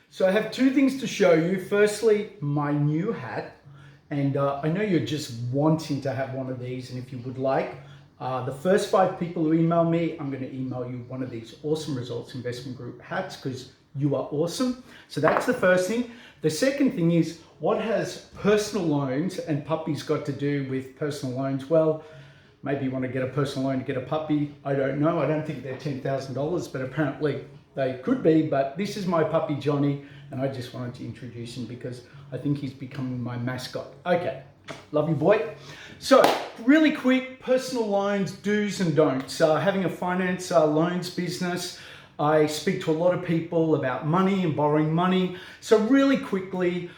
So I have two things to show you. Firstly, my new hat. And I know you're just wanting to have one of these. And if you would like, the first 5 people who email me, I'm going to email you one of these Awesome Results Investment Group hats because you are awesome. So that's the first thing. The second thing is, what has personal loans and puppies got to do with personal loans? Well, maybe you want to get a personal loan to get a puppy. I don't know. I don't think they're $10,000, but apparently they could be. But this is my puppy, Johnny, and I just wanted to introduce him because I think he's becoming my mascot. Okay, love you, boy. So really quick, personal loans, do's and don'ts. Having a finance loans business, I speak to a lot of people about money and borrowing money. So really quickly,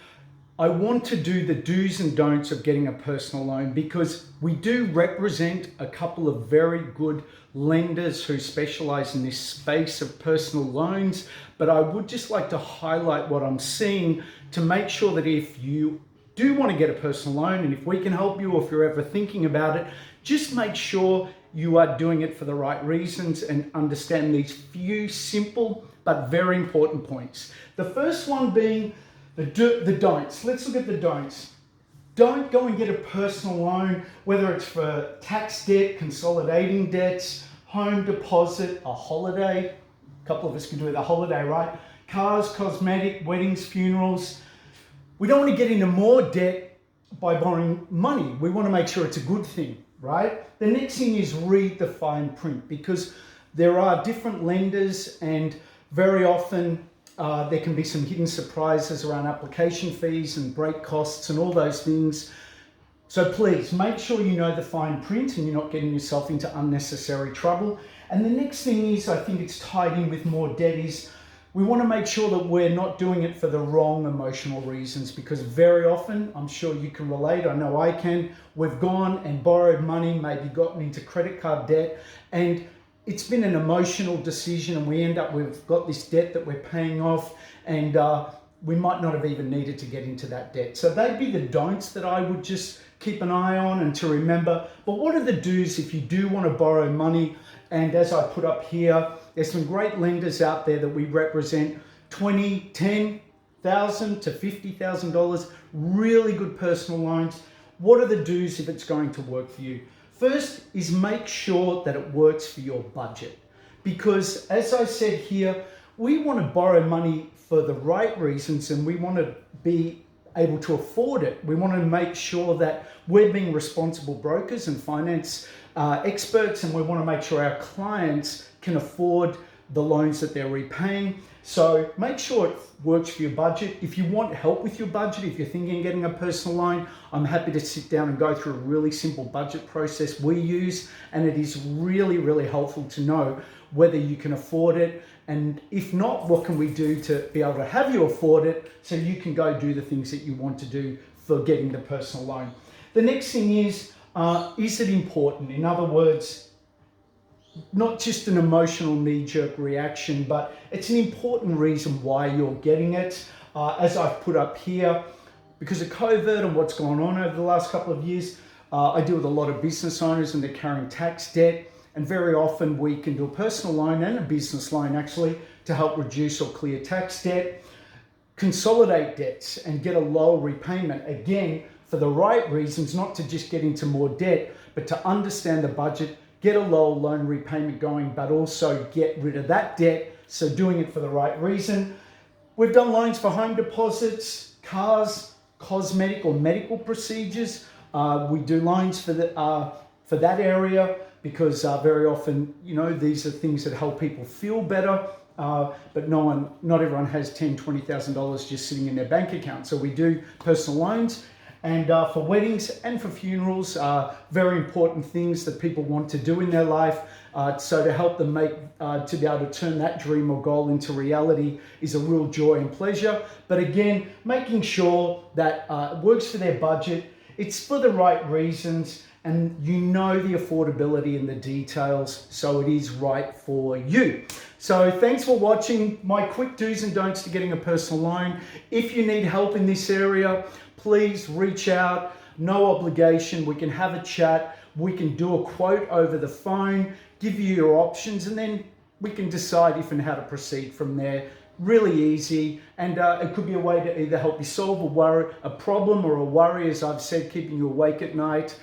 I want to do the do's and don'ts of getting a personal loan because we do represent a couple of very good lenders who specialize in this space of personal loans. But I would just like to highlight what I'm seeing to make sure that if you do want to get a personal loan and if we can help you or if you're ever thinking about it, just make sure you are doing it for the right reasons and understand these few simple but very important points. The first one being the don'ts. Let's look at the don'ts. Don't go and get a personal loan, whether it's for tax debt, consolidating debts, home deposit, a holiday. A couple of us can do it, a holiday, right? Cars, cosmetic, weddings, funerals. We don't want to get into more debt by borrowing money. We want to make sure it's a good thing, right? The next thing is read the fine print because there are different lenders and very often there can be some hidden surprises around application fees and break costs and all those things. So please make sure you know the fine print and you're not getting yourself into unnecessary trouble. And the next thing is, I think it's tied in with more debt, is we want to make sure that we're not doing it for the wrong emotional reasons because very often, I'm sure you can relate, I know I can, we've gone and borrowed money, maybe gotten into credit card debt, and it's been an emotional decision and we end up, we've got this debt that we're paying off and we might not have even needed to get into that debt. So they'd be the don'ts that I would just keep an eye on and to remember. But what are the do's if you do want to borrow money? And as I put up here, there's some great lenders out there that we represent, $10,000 to $50,000, really good personal loans. What are the do's if it's going to work for you? First is make sure that it works for your budget. Because as I said here, we want to borrow money for the right reasons and we want to be able to afford it. We want to make sure that we're being responsible brokers and finance experts, and we want to make sure our clients can afford the loans that they're repaying. So make sure it works for your budget. If you want help with your budget, if you're thinking of getting a personal loan, I'm happy to sit down and go through a really simple budget process we use. And it is really, really helpful to know whether you can afford it. And if not, what can we do to be able to have you afford it so you can go do the things that you want to do for getting the personal loan. The next thing is it important? In other words, not just an emotional knee-jerk reaction, but it's an important reason why you're getting it. As I've put up here, because of COVID and what's gone on over the last couple of years, I deal with a lot of business owners and they're carrying tax debt. And very often we can do a personal loan and a business loan actually to help reduce or clear tax debt, consolidate debts and get a lower repayment. Again, for the right reasons, not to just get into more debt, but to understand the budget, get a lower loan repayment going, but also get rid of that debt. So doing it for the right reason. We've done loans for home deposits, cars, cosmetic or medical procedures. We do loans for that area because very often, you know, these are things that help people feel better. But not everyone has $10,000, $20,000 just sitting in their bank account. So we do personal loans. And for weddings and for funerals, very important things that people want to do in their life. So to help them to be able to turn that dream or goal into reality is a real joy and pleasure. But again, making sure that it works for their budget, it's for the right reasons, and you know the affordability and the details, so it is right for you. So thanks for watching my quick do's and don'ts to getting a personal loan. If you need help in this area, please reach out, no obligation. We can have a chat. We can do a quote over the phone, give you your options, and then we can decide if and how to proceed from there. really easy, and it could be a way to either help you solve a problem or a worry, as I've said, keeping you awake at night,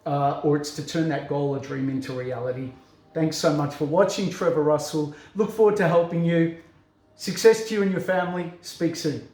or it's to turn that goal or dream into reality. Thanks so much for watching. Trevor Russell. Look forward to helping you. Success to you and your family. Speak soon.